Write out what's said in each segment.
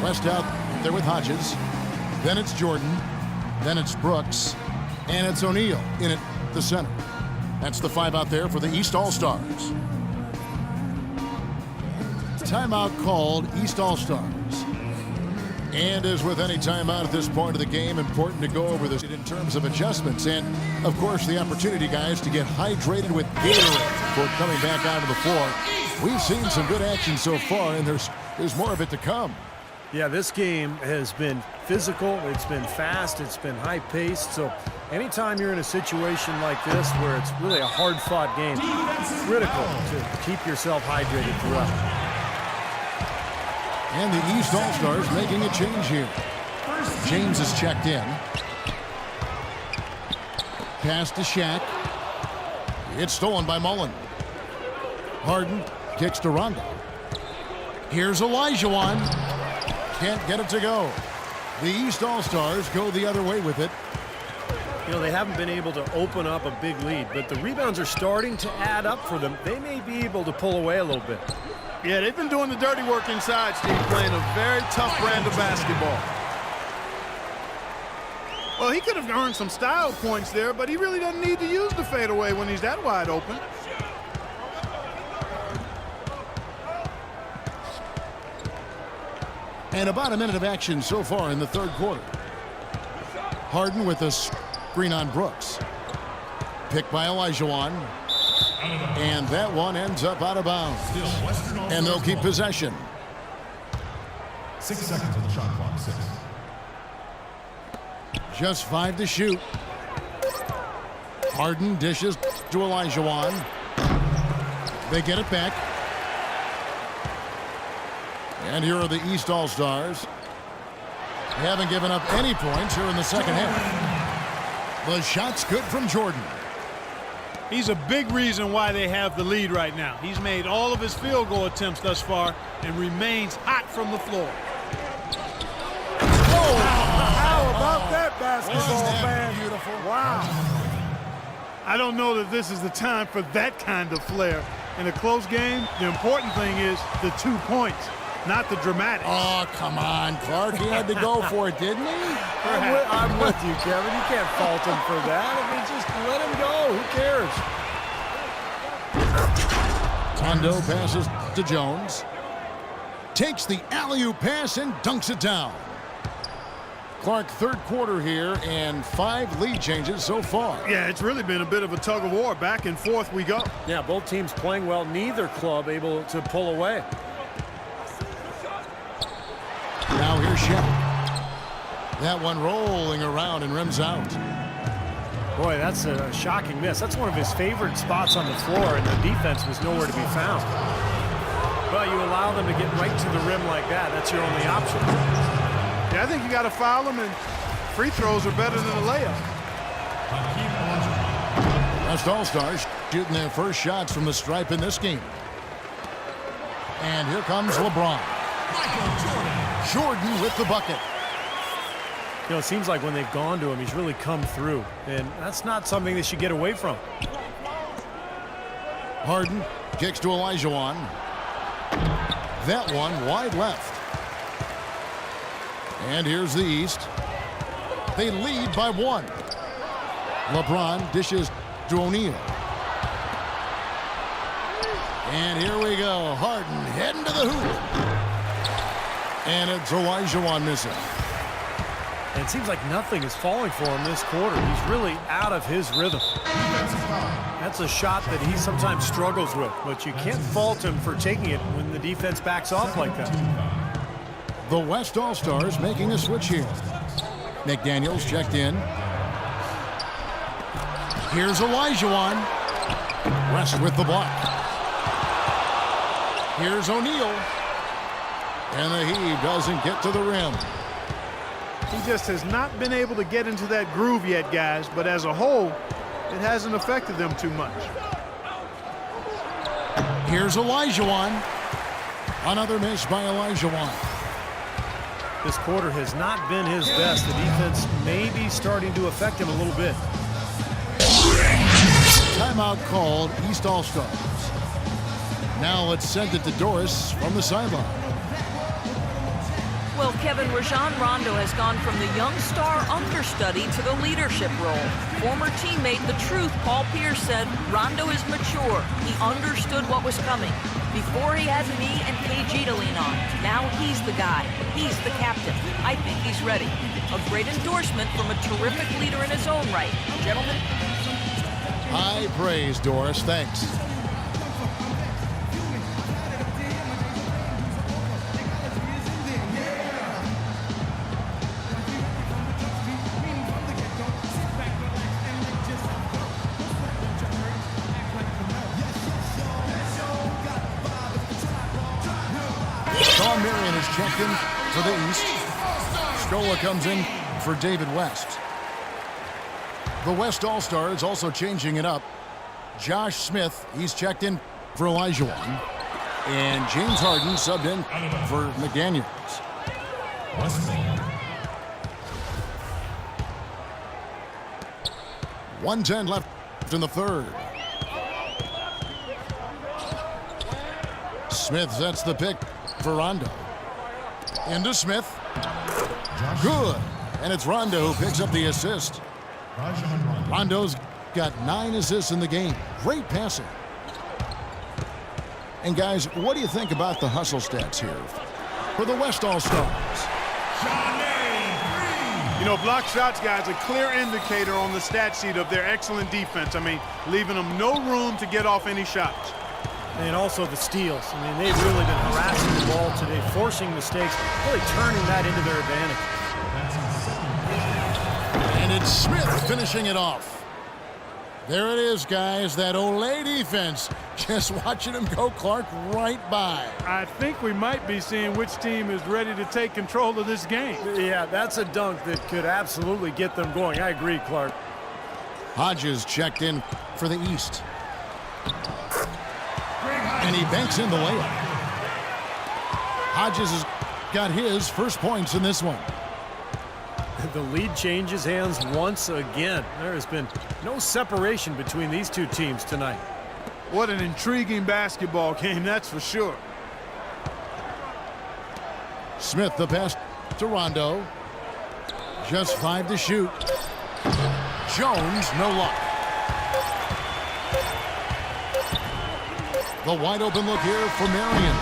West out there with Hodges. Then it's Jordan. Then it's Brooks. And it's O'Neal in at the center. That's the 5 out there for the East All-Stars. Timeout called, East All-Stars. And as with any timeout at this point of the game, important to go over this in terms of adjustments. And, of course, the opportunity, guys, to get hydrated with Gatorade before coming back onto the floor. We've seen some good action so far, and there's more of it to come. Yeah, this game has been physical, it's been fast, it's been high-paced. So anytime you're in a situation like this where it's really a hard-fought game, it's critical to keep yourself hydrated throughout. And the East All-Stars making a change here. James is checked in. Pass to Shaq. It's stolen by Mullen. Harden kicks to Rondo. Here's Olajuwon. Can't get it to go. The East All-Stars go the other way with it. You know, they haven't been able to open up a big lead, but the rebounds are starting to add up for them. They may be able to pull away a little bit. Yeah, they've been doing the dirty work inside, Steve, playing a very tough brand of basketball. Well, he could have earned some style points there, but he really doesn't need to use the fadeaway when he's that wide open. And about a minute of action so far in the third quarter. Harden with a screen on Brooks. Picked by Olajuwon. And that one ends up out of bounds. And they'll keep possession. 6 seconds on the shot clock. 6. Just 5 to shoot. Harden dishes to Olajuwon. They get it back. And here are the East All-Stars. They haven't given up any points here in the second half. The shot's good from Jordan. He's a big reason why they have the lead right now. He's made all of his field goal attempts thus far and remains hot from the floor. Oh, how about that basketball, man? Beautiful. Wow. I don't know that this is the time for that kind of flair. In a close game, the important thing is the 2 points, not the dramatics. Oh, come on, Clark. He had to go for it, didn't he? I'm with you, Kevin. You can't fault him for that. I mean, just let him go. Who cares? Tondo passes to Jones. Takes the alley-oop pass and dunks it down. Clark, third quarter here, and 5 lead changes so far. Yeah, it's really been a bit of a tug of war. Back and forth we go. Yeah, both teams playing well. Neither club able to pull away. Now here's Shaq. That one rolling around and rims out. Boy, that's a shocking miss. That's one of his favorite spots on the floor, and the defense was nowhere to be found. Well, you allow them to get right to the rim like that. That's your only option. Yeah, I think you got to foul them, and free throws are better than a layup. West All-Stars shooting their first shots from the stripe in this game. And here comes LeBron. Jordan with the bucket. You know, it seems like when they've gone to him, he's really come through. And that's not something they should get away from. Harden kicks to Olajuwon. That one wide left. And here's the East. They lead by 1. LeBron dishes to O'Neal. And here we go. Harden heading to the hoop. And it's Olajuwon missing. And it seems like nothing is falling for him this quarter. He's really out of his rhythm. That's a shot that he sometimes struggles with, but you can't fault him for taking it when the defense backs off like that. The West All-Stars making a switch here. McDaniels checked in. Here's Olajuwon. West with the block. Here's O'Neal. And the heave doesn't get to the rim. He just has not been able to get into that groove yet, guys, but as a whole, it hasn't affected them too much. Here's Olajuwon. Another miss by Olajuwon. This quarter has not been his best. The defense may be starting to affect him a little bit. Timeout called, East All-Stars. Now let's send it to Doris from the sideline. Well, Kevin, Rajon Rondo has gone from the young star understudy to the leadership role. Former teammate The Truth, Paul Pierce, said Rondo is mature. He understood what was coming. Before he had me and KG to lean on. Now he's the guy. He's the captain. I think he's ready. A great endorsement from a terrific leader in his own right. Gentlemen. High praise, Doris. Thanks. Sean Marion is checked in for the East. Scola comes in for David West. The West All-Stars also changing it up. Josh Smith, he's checked in for Olajuwon. And James Harden subbed in for McDaniels. 1:10 left in the third. Smith sets the pick for Rondo. Into Smith. Good. And it's Rondo who picks up the assist. Rondo's got 9 assists in the game. Great passing. And guys, what do you think about the hustle stats here for the West All-Stars? You know, block shots, guys, a clear indicator on the stat sheet of their excellent defense. I mean, leaving them no room to get off any shots. And also the steals. I mean, they've really been harassing the ball today, forcing mistakes, really turning that into their advantage. And it's Smith finishing it off. There it is, guys, that Olay defense. Just watching him go, Clark, right by. I think we might be seeing which team is ready to take control of this game. Yeah, that's a dunk that could absolutely get them going. I agree, Clark. Hodges checked in for the East. And he banks in the layup. Hodges has got his first points in this one. The lead changes hands once again. There has been no separation between these two teams tonight. What an intriguing basketball game, that's for sure. Smith the pass to Rondo. Just 5 to shoot. Jones, no luck. The wide open look here for Marion.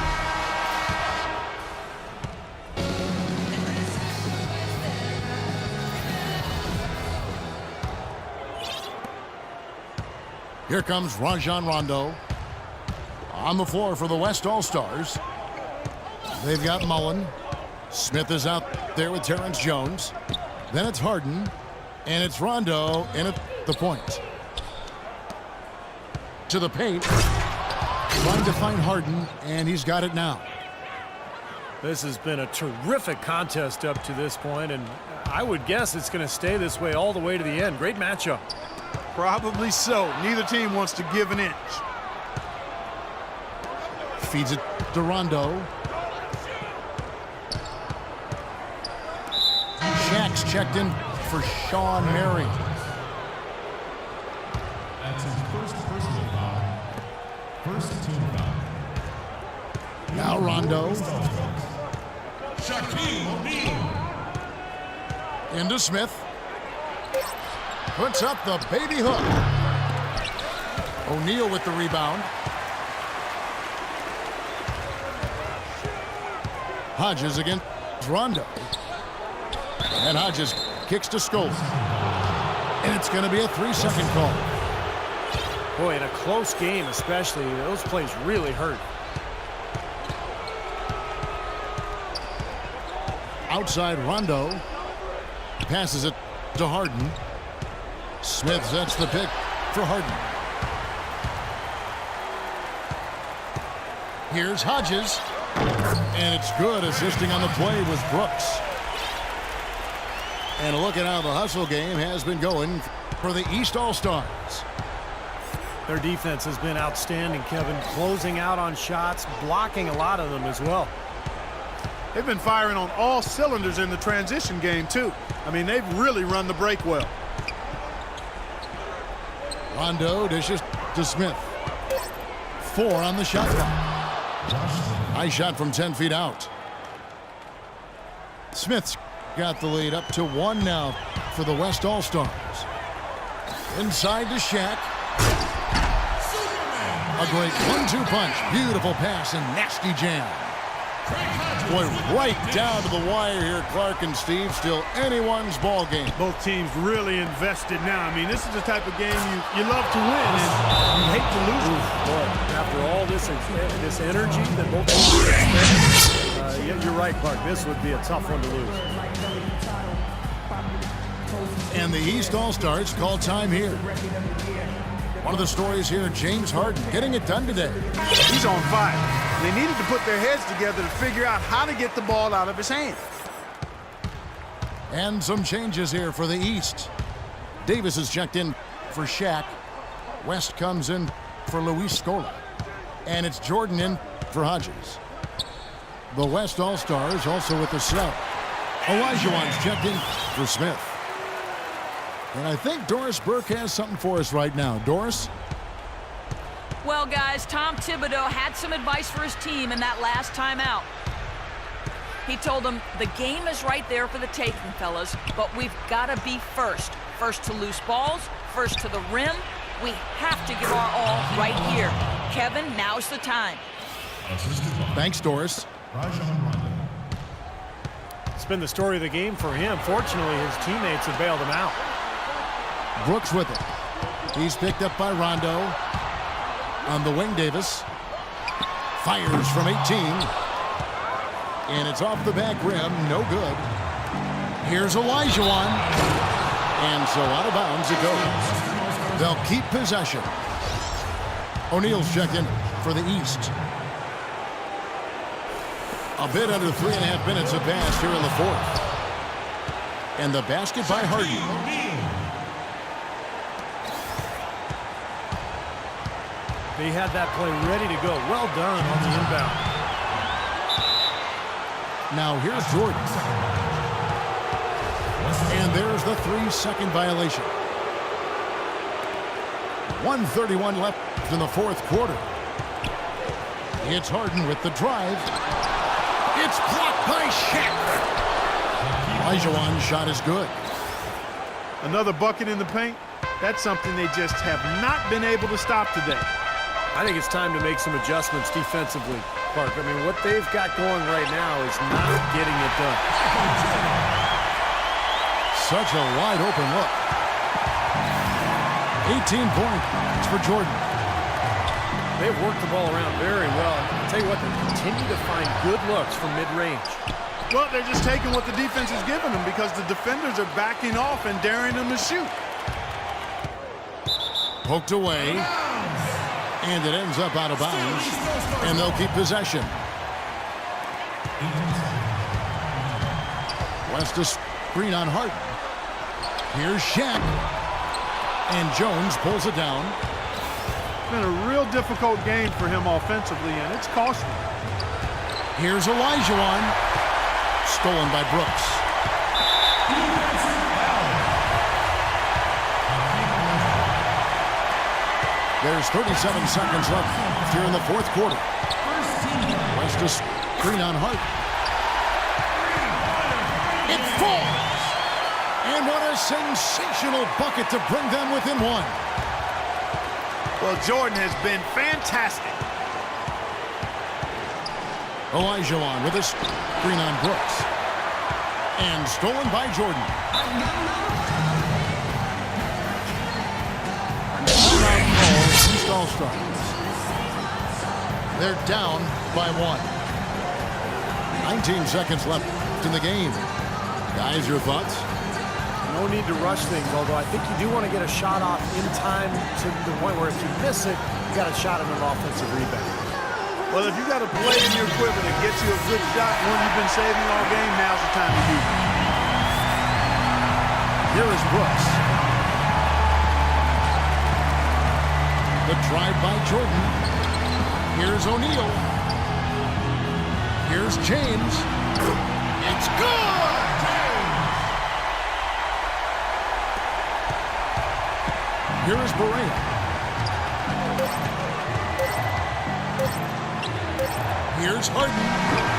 Here comes Rajon Rondo on the floor for the West All-Stars. They've got Mullen. Smith is out there with Terrence Jones. Then it's Harden, and it's Rondo in at the point. To the paint. Trying to find Harden, and he's got it now. This has been a terrific contest up to this point, and I would guess it's going to stay this way all the way to the end. Great matchup. Probably so. Neither team wants to give an inch. Feeds it to Rondo. Shaq's checked in for Sean Marion. That's his first personal foul. First team foul. Now Rondo. Shaquille O'Neal. Into Smith. Puts up the baby hook. O'Neal with the rebound. Hodges against Rondo. And Hodges kicks to Scola. And it's going to be a 3-second call. Boy, in a close game especially, those plays really hurt. Outside Rondo. Passes it to Harden. Smith sets the pick for Harden. Here's Hodges. And it's good, assisting on the play was Brooks. And look at how the hustle game has been going for the East All-Stars. Their defense has been outstanding, Kevin. Closing out on shots, blocking a lot of them as well. They've been firing on all cylinders in the transition game, too. I mean, they've really run the break well. Rondo dishes to Smith. 4 on the shot clock. Nice shot from 10 feet out. Smith's got the lead up to 1 now for the West All-Stars. Inside to Shaq. A great 1-2 punch. Beautiful pass and nasty jam. Boy, right down to the wire here, Clark and Steve. Still anyone's ball game. Both teams really invested now. I mean, this is the type of game you love to win and you hate to lose it. Boy, after all this energy that both teams yeah, you're right, Clark. This would be a tough one to lose. And the East All-Stars call time here. One of the stories here, James Harden getting it done today. He's on fire. They needed to put their heads together to figure out how to get the ball out of his hand. And some changes here for the East. Davis is checked in for Shaq. West comes in for Luis Scola. And it's Jordan in for Hodges. The West All-Stars also with the sub. Olajuwon's checked in for Smith. And I think Doris Burke has something for us right now. Doris? Well, guys, Tom Thibodeau had some advice for his team in that last timeout. He told them, the game is right there for the taking, fellas, but we've got to be first. First to loose balls, first to the rim. We have to give our all right here. Kevin, now's the time. Thanks, Doris. It's been the story of the game for him. Fortunately, his teammates have bailed him out. Brooks with it. He's picked up by Rondo. On the wing, Davis. Fires from 18. And it's off the back rim. No good. Here's Olajuwon. And so out of bounds it goes. They'll keep possession. O'Neal's checked in for the East. A bit under 3.5 minutes have passed here in the fourth. And the basket by Harden. They had that play ready to go. Well done on the inbound. Now here's Jordan. And there's the 3-second violation. 1:31 left in the fourth quarter. It's Harden with the drive. It's blocked by Shaq. Olajuwon's shot is good. Another bucket in the paint. That's something they just have not been able to stop today. I think it's time to make some adjustments defensively, Clark. I mean, what they've got going right now is not getting it done. Such a wide open look. 18 points for Jordan. They've worked the ball around very well. I'll tell you what, they continue to find good looks from mid-range. Well, they're just taking what the defense is giving them because the defenders are backing off and daring them to shoot. Poked away. And it ends up out of bounds. And they'll keep possession. West to screen on Harden. Here's Shaq. And Jones pulls it down. It's been a real difficult game for him offensively, and it's costly. Here's Olajuwon. Stolen by Brooks. There's 37 seconds left here in the fourth quarter. West to screen on Hart. It falls! And what a sensational bucket to bring them within one. Well, Jordan has been fantastic. Olajuwon with a screen on Brooks. And stolen by Jordan. East All-Stars. They're down by 1. 19 seconds left in the game. Guys, your thoughts? No need to rush things, although I think you do want to get a shot off in time to the point where if you miss it, you got a shot at an offensive rebound. Well, if you got a play in your quiver that gets you a good shot, one you've been saving all game, now's the time to use it. Here is Brooks. The drive by Jordan. Here's O'Neal. Here's James. It's good! Here is Barea. Here's Harden.